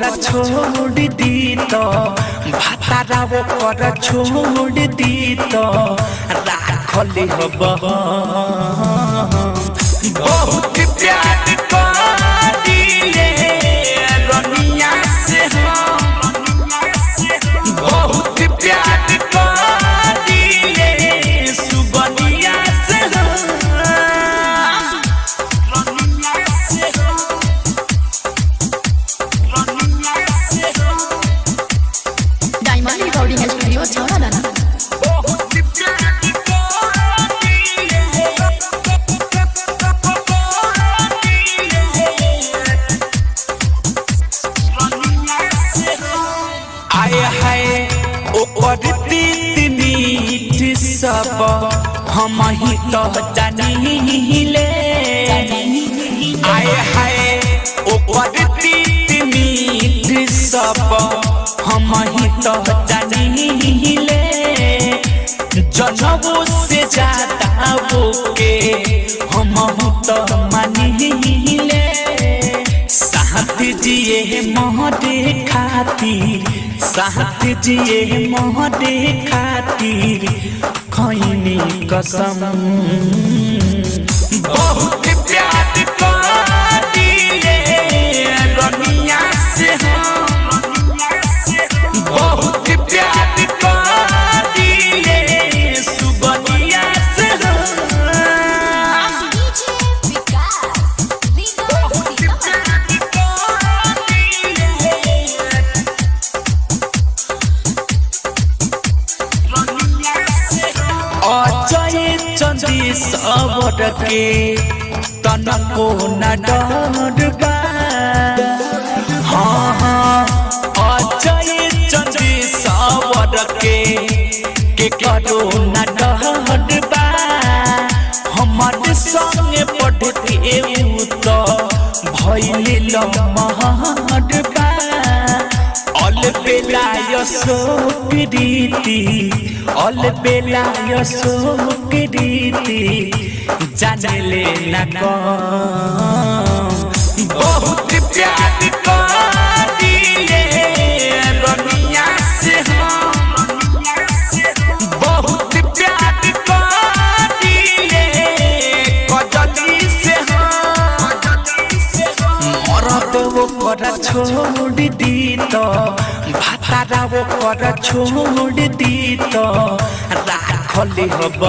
कर छोड़ दी तो भातारा वो कर छोड़ दी तो राखली हब बहुत प्यार करिले रनिया से बहुत प्यार करिले सुबनिया से डायमंड रिकॉर्डिंग स्टूडियो छौड़ादाना सब हम ही तो जानिले आए हाय ओकर प्रीत मीठ सब हम ही तो जानिले जनबो से ज्यादा वो के हम तो मानिले साथ जिए मोहरे खातिर साथ जिए मोहरे खातिर खैनी कसम बहुत प्यार करिले रनिया से बहुत प्यार करिले सुबनिया से चंदी सबर के तनको न डरबा हाँ हाँ अजय चंदी सबर के करो न डरबा हमर संगे पढ़ के तो भइले लमहरबा अल बेला यसो प्रीति अल बेला यसो प्रीति जानले न बहुत प्यार करिले रनिया से बहुत प्यार करिले कजली से मरद वो कर छोड़ दी तो भातारा वो कर छोड़ दी तो राखली हब